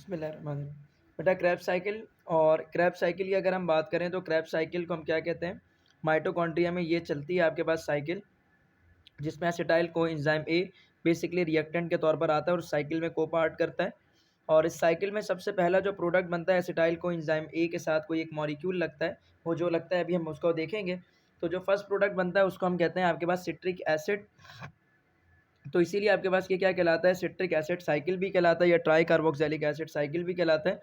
बिस्मिल्लाहिर्रहमानिर्रहीम। बेटा crabs cycle और क्रैब्स साइकिल की अगर हम बात करें तो क्रैब्स साइकिल को हम क्या कहते हैं, माइटोकॉन्ड्रिया में ये चलती है आपके पास साइकिल, जिसमें acetyl co enzyme A basically reactant के तौर पर आता है और साइकिल में को पार्ट करता है। और इस साइकिल में सबसे पहला जो प्रोडक्ट बनता है एसिटाइल को एंजाइम ए के साथ कोई एक मॉलिक्यूल लगता है, वो जो लगता है अभी हम उसको देखेंगे। तो जो फर्स्ट प्रोडक्ट बनता है उसको हम कहते हैं आपके पास सिट्रिक एसिड। तो इसीलिए आपके पास ये क्या कहलाता है, सिट्रिक एसिड साइकिल भी कहलाता है या ट्राई कार्बोक्सिलिक एसिड साइकिल भी कहलाता है।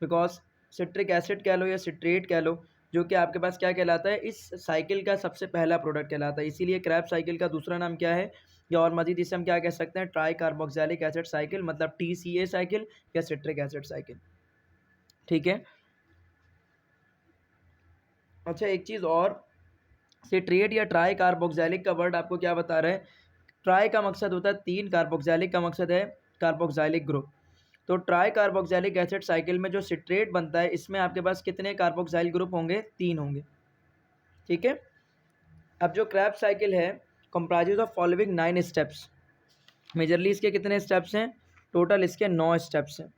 बिकॉज सिट्रिक एसिड कह लो या सिट्रेट कह लो, जो कि आपके पास क्या कहलाता है, इस साइकिल का सबसे पहला प्रोडक्ट कहलाता है। इसीलिए क्रैब साइकिल का दूसरा नाम क्या है, या और मजीद इसे हम क्या कह सकते हैं, ट्राई कार्बोक्सिलिक एसिड साइकिल, मतलब TCA साइकिल या सिट्रिक एसिड साइकिल। ठीक है। अच्छा, एक चीज़ और, सिट्रेट या ट्राई कार्बोक्सिलिक का वर्ड आपको क्या बता रहा है, ट्राई का मकसद होता है तीन, कार्बोक्सिलिक का मकसद है कार्बोक्सिलिक ग्रुप। तो ट्राई कार्बोक्सिलिक एसिड साइकिल में जो सिट्रेट बनता है, इसमें आपके पास कितने कार्बोक्सिल ग्रुप होंगे, 3 होंगे। ठीक है। अब जो क्रैब साइकिल है comprises of following 9 steps. Majorly इसके कितने स्टेप्स हैं, टोटल इसके 9 स्टेप्स हैं।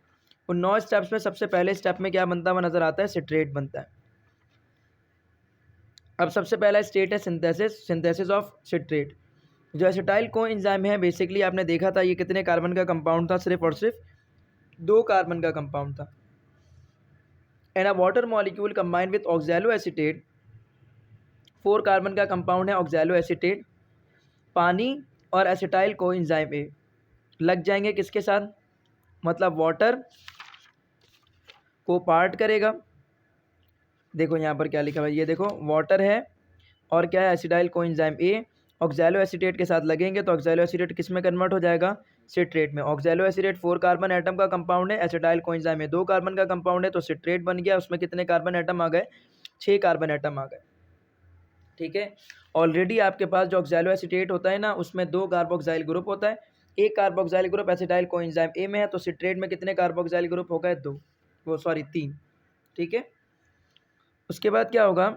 उन 9 स्टेप्स में सबसे पहले स्टेप में क्या बनता हुआ नजर आता है, सिट्रेट बनता है। अब सबसे पहला स्टेट है सिंथेसिस ऑफ सिट्रेट। जो एसिटाइल को एंजाइम है, बेसिकली आपने देखा था ये कितने कार्बन का कंपाउंड था, सिर्फ और सिर्फ 2 कार्बन का कंपाउंड था। And a water molecule combined with oxalo acetate, 4 carbon का कंपाउंड है ऑक्सैलो एसीटेट। पानी और एसिटाइल को एंजाइम ए लग जाएंगे किसके साथ, मतलब वाटर को पार्ट करेगा। देखो यहाँ पर क्या लिखा हुआ है, ये देखो वाटर है और क्या है, acetyl co enzyme A oxalo acetate के साथ लगेंगे तो ऑक्सैलो एसीटेट किस में कन्वर्ट हो जाएगा, सिट्रेट में। ऑक्सैलो एसीटेट 4 कार्बन एटम का कंपाउंड है, एसिटाइल को एंजाइम में 2 कार्बन का कंपाउंड है, तो सिट्रेट बन गया। उसमें कितने कार्बन एटम आ गए, 6 कार्बन एटम आ गए। ठीक है। ऑलरेडी आपके पास जो ऑक्सैलो एसीटेट होता है ना, उसमें 2 कार्बोक्सिल ग्रुप होता है, एक carboxyl group acetyl co enzyme A में है, तो सिट्रेट में कितने कार्बोक्सिल ग्रुप हो गए, 2, वो सॉरी 3। ठीक है। उसके बाद क्या होगा,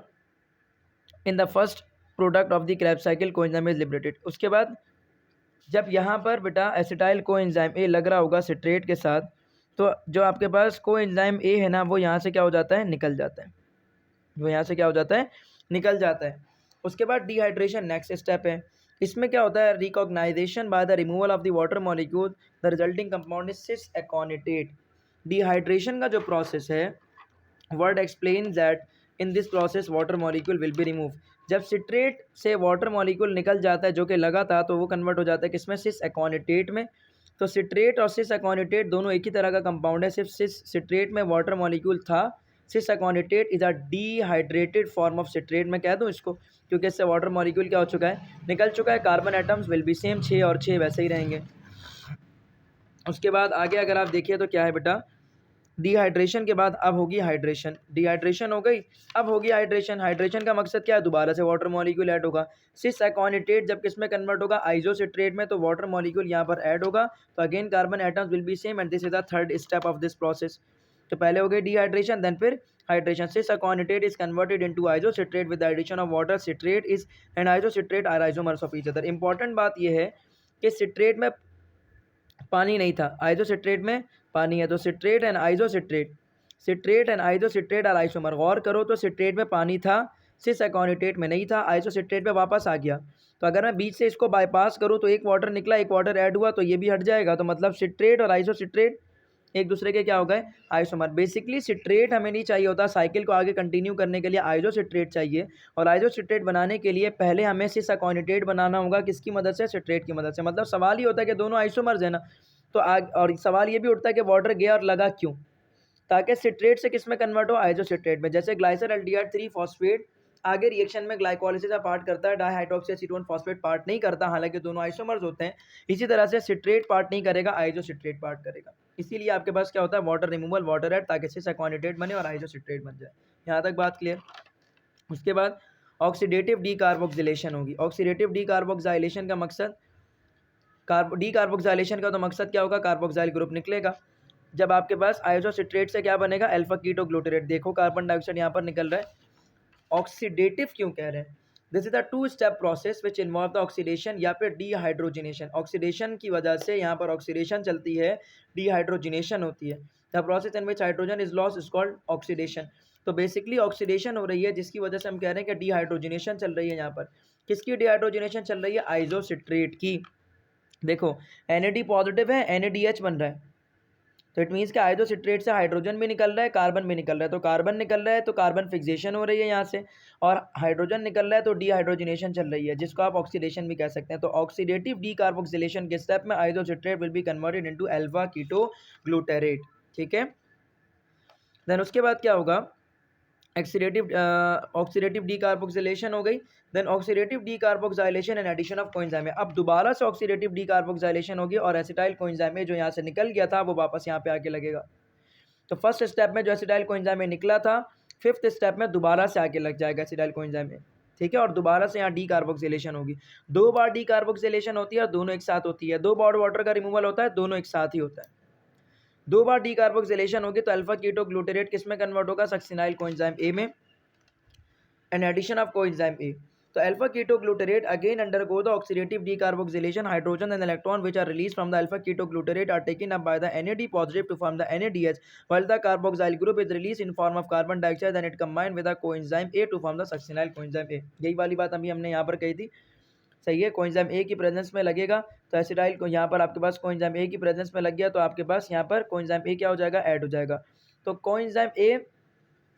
in the first product of the Krebs cycle coenzyme is liberated. उसके बाद जब यहाँ पर बेटा एसिटाइल कोएंजाइम ए लग रहा होगा सिट्रेट के साथ, तो जो आपके पास कोएंजाइम ए है ना, वो यहाँ से क्या हो जाता है, निकल जाता है। वो यहाँ से क्या हो जाता है, निकल जाता है। उसके बाद डिहाइड्रेशन नेक्स्ट स्टेप है। इसमें क्या होता है, recognisation by the removal of the water molecule, the resulting compound is cis aconitate. Dehydration का जो प्रोसेस है, word explain that in this process water molecule will be remove. जब सिट्रेट से वाटर मॉलिक्यूल निकल जाता है जो कि लगा था, तो वो कन्वर्ट हो जाता है किसमें, सिस एकोनिटेट में। तो सिट्रेट और सिस एकोनिटेट दोनों एक ही तरह का कंपाउंड है, सिर्फ सिट्रेट में वाटर मॉलिक्यूल था। Cis aconitate is a dehydrated form of citrate, मैं कह दूं इसको, क्योंकि इससे वाटर मॉलिक्यूल क्या हो चुका है, निकल चुका है। Carbon atoms will be same, 6 और 6 वैसे ही रहेंगे। उसके बाद आगे अगर आप देखिए तो क्या है बेटा, डिहाइड्रेशन के बाद अब होगी हाइड्रेशन। डिहाइड्रेशन हो गई, अब होगी हाइड्रेशन। हाइड्रेशन का मकसद क्या है, दोबारा से वाटर मॉलिक्यूल ऐड होगा। सिस एकोनिटेट जब किस में कन्वर्ट होगा, आइसोसिट्रेट में, तो वाटर मॉलिक्यूल यहाँ पर ऐड होगा। तो again carbon atoms will be same and this is the third step of this process. तो पहले हो गई डिहाइड्रेशन, देन फिर hydration. Cis aconitate is converted into isocitrate with the addition of water. Citrate is and isocitrate are isomers of each other. Important बात यह है कि citrate में पानी नहीं था, आइसोसिट्रेट में पानी है। तो citrate and isocitrate, citrate and isocitrate are isomer. गौर करो तो सिट्रेट में पानी था, सिस एकोनिटेट में नहीं था, आइसोसिट्रेट पे वापस आ गया। तो अगर मैं बीच से इसको बाईपास करूँ तो एक वाटर निकला, एक वाटर ऐड हुआ, तो ये भी हट जाएगा। तो मतलब सिट्रेट और आइसोसिट्रेट एक दूसरे के क्या हो गए, आइसोमर। बेसिकली सिट्रेट हमें नहीं चाहिए होता, साइकिल को आगे कंटिन्यू करने के लिए आइसोसिट्रेट चाहिए। और आइसोसिट्रेट बनाने के लिए पहले हमें सिस एकोनिटेट बनाना होगा, किसकी मदद से, सिट्रेट की मदद से। मतलब सवाल ही होता है कि दोनों आइसोमर्स है ना। तो और सवाल ये भी उठता है कि वाटर गया और लगा क्यों, ताकि सिट्रेट से किस में कन्वर्ट हो, आइसोसिट्रेट में। जैसे ग्लाइसर एल्डिहाइड 3 फॉस्फेट आगे रिएक्शन में ग्लाइकोलिसिस का पार्ट करता है, डाइहाइड्रोक्सी एसीटोन फॉस्फेट पार्ट नहीं करता, हालांकि दोनों आइसोमर्स होते हैं। इसी तरह से सिट्रेट पार्ट नहीं करेगा, आइसोसिट्रेट पार्ट करेगा। इसीलिए आपके पास क्या होता है, वाटर रिमूवल, वाटर ऐड, ताकि सिस एकोनिटेट बने और आइसोसिट्रेट बन जाए। यहाँ तक बात क्लियर। उसके बाद ऑक्सीडेटिव डीकार्बोक्सिलेशन होगी। ऑक्सीडेटिव डीकार्बोक्सिलेशन का मकसद, डीकार्बोक्सिलेशन का तो मकसद क्या होगा, कार्बोक्सिल ग्रुप निकलेगा। जब आपके पास आइसोसिट्रेट से क्या बनेगा, अल्फा कीटो ग्लूटेरेट। देखो कार्बन डाइऑक्साइड यहाँ पर निकल रहा है। ऑक्सीडेटिव क्यों कह रहे हैं, this is the 2 step process which involve the oxidation या फिर डीहाइड्रोजिनेशन। ऑक्सीडेशन की वजह से यहाँ पर ऑक्सीडेशन चलती है, डीहाइड्रोजिनेशन होती है। The process in which hydrogen is lost is called oxidation. तो बेसिकली ऑक्सीडेशन हो रही है, जिसकी वजह से हम कह रहे हैं कि डिहाइड्रोजनेशन चल रही है। यहाँ पर किसकी डिहाइड्रोजनेशन चल रही है? आइसोसिट्रेट की। देखो NAD पॉजिटिव है, NADH बन रहा है, तो इट मीन्स कि आइसोसिट्रेट से हाइड्रोजन भी निकल रहा है, कार्बन भी निकल रहा है। तो कार्बन निकल रहा है तो कार्बन फिक्सेशन हो रही है यहाँ से, और हाइड्रोजन निकल रहा है तो डिहाइड्रोजनेशन चल रही है, जिसको आप ऑक्सीडेशन भी कह सकते हैं। तो ऑक्सीडेटिव डीकार्बोक्सिलेशन के स्टेप में isocitrate will be converted into alpha keto glutarate. ठीक है, देन उसके बाद क्या होगा? ऑक्सीडेटिव डीकार्बोक्सिलेशन हो गई। Then oxidative decarboxylation and addition of coenzyme है। अब दोबारा से ऑक्सीडेटिव डीकार्बोक्सिलेशन होगी और एसिटाइल कोएंजाइम जो यहाँ से निकल गया था वो वापस यहाँ पे आके लगेगा। तो फर्स्ट स्टेप में जो एसिटाइल कोएंजाइम निकला था, फिफ्थ स्टेप में दोबारा से आके लग जाएगा एसिटाइल कोएंजाइम। ठीक है, और दोबारा से यहाँ डीकार्बोक्सिलेशन होगी। 2 बार डीकार्बोक्सिलेशन होती है और दोनों एक साथ होती है। 2 बार वाटर का रिमूवल होता है, दोनों एक साथ ही होता है। 2 बार डीकार्बोक्सिलेशन होगी तो अल्फा कीटो ग्लूटारेट किस में कन्वर्ट होगा? सक्सिनाइल कोएंजाइम ए में, and addition of coenzyme A. तो alpha keto glutarate again undergo the oxidative decarboxylation. Hydrogen and electron which are released from the alpha keto glutarate are taken up by the NAD positive to form the NADH, while the carboxyl group is released in form of carbon dioxide, then it combined with the coenzyme A to form the succinyl coenzyme A। यही वाली बात अभी हमने यहाँ पर कही थी, सही है। कोएंजाइम ए की प्रेजेंस में लगेगा तो एसिटाइल को यहाँ पर आपके पास कोएंजाइम ए की प्रेजेंस में लग गया तो आपके पास यहाँ पर कोएंजाइम ए क्या हो जाएगा? ऐड हो जाएगा। तो coenzyme A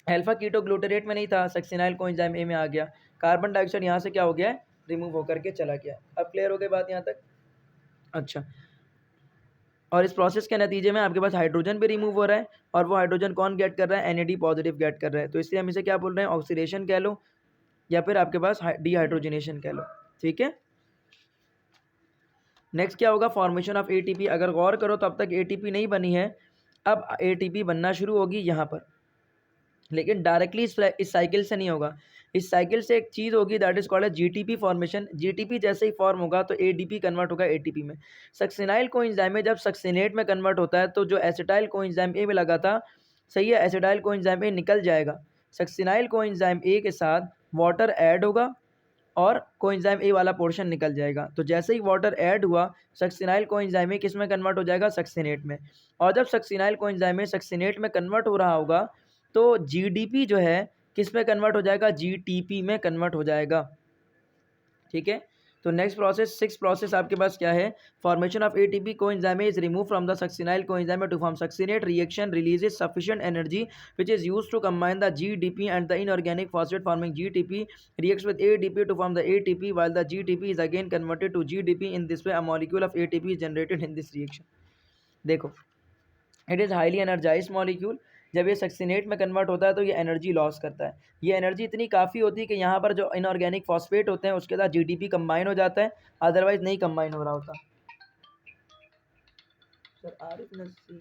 alpha keto glutarate में नहीं था, सक्सिनाइल कोएंजाइम ए में आ गया। कार्बन डाइऑक्साइड यहाँ से क्या हो गया है? रिमूव होकर के चला गया। अब क्लियर हो गई बात यहाँ तक? अच्छा, और इस प्रोसेस के नतीजे में आपके पास हाइड्रोजन भी रिमूव हो रहा है, और वो हाइड्रोजन कौन गेट कर रहा है? NAD पॉजिटिव गेट कर रहा है। तो इसलिए हम इसे क्या बोल रहे हैं? ऑक्सीडेशन कह लो, या फिर आपके पास डिहाइड्रोजनेशन कह लो। ठीक है, नेक्स्ट क्या होगा? Formation of ATP। अगर गौर करो तो अब तक ATP नहीं बनी है, अब ATP बनना शुरू होगी यहाँ पर, लेकिन डायरेक्टली इस साइकिल से नहीं होगा। इस साइकिल से एक चीज़ होगी that is called GTP formation. GTP जैसे ही फॉर्म होगा तो ADP कन्वर्ट होगा ATP में। सक्सिनाइल कोएंजाइम जब सक्सिनेट में कन्वर्ट होता है तो जो एसिटाइल कोएंजाइम ए में लगा था, सही है, एसिटाइल कोएंजाइम ए निकल जाएगा। सक्सिनाइल कोएंजाइम ए के साथ वाटर ऐड होगा और कोएंजाइम ए वाला पोर्शन निकल जाएगा। तो जैसे ही वाटर ऐड हुआ, सक्सिनाइल कोएंजाइम ए किस में कन्वर्ट हो जाएगा? सक्सिनेट में। और जब सक्सिनाइल कोएंजाइम ए सक्सिनेट में कन्वर्ट हो रहा होगा तो GDP जो है किस में कन्वर्ट हो जाएगा? GTP में कन्वर्ट हो जाएगा। ठीक है, तो नेक्स्ट प्रोसेस, सिक्स प्रोसेस आपके पास क्या है? Formation of ATP coenzyme is remove from the succinyl coenzyme to form succinate. Reaction releases sufficient energy which is used to combine the GDP and the inorganic phosphate forming GTP reacts with ADP to form the ATP, while the GTP is again converted to GDP। in this way a molecule of ATP is generated in this reaction। देखो, it is highly energize molecule. जब ये succinate में convert होता है तो ये energy loss करता है। ये एनर्जी इतनी काफ़ी होती है कि यहाँ पर जो इनऑर्गेनिक फॉस्फेट होते हैं उसके साथ GDP कंबाइन हो जाता है, अदरवाइज नहीं कंबाइन हो रहा होता। सर आरिफ नसी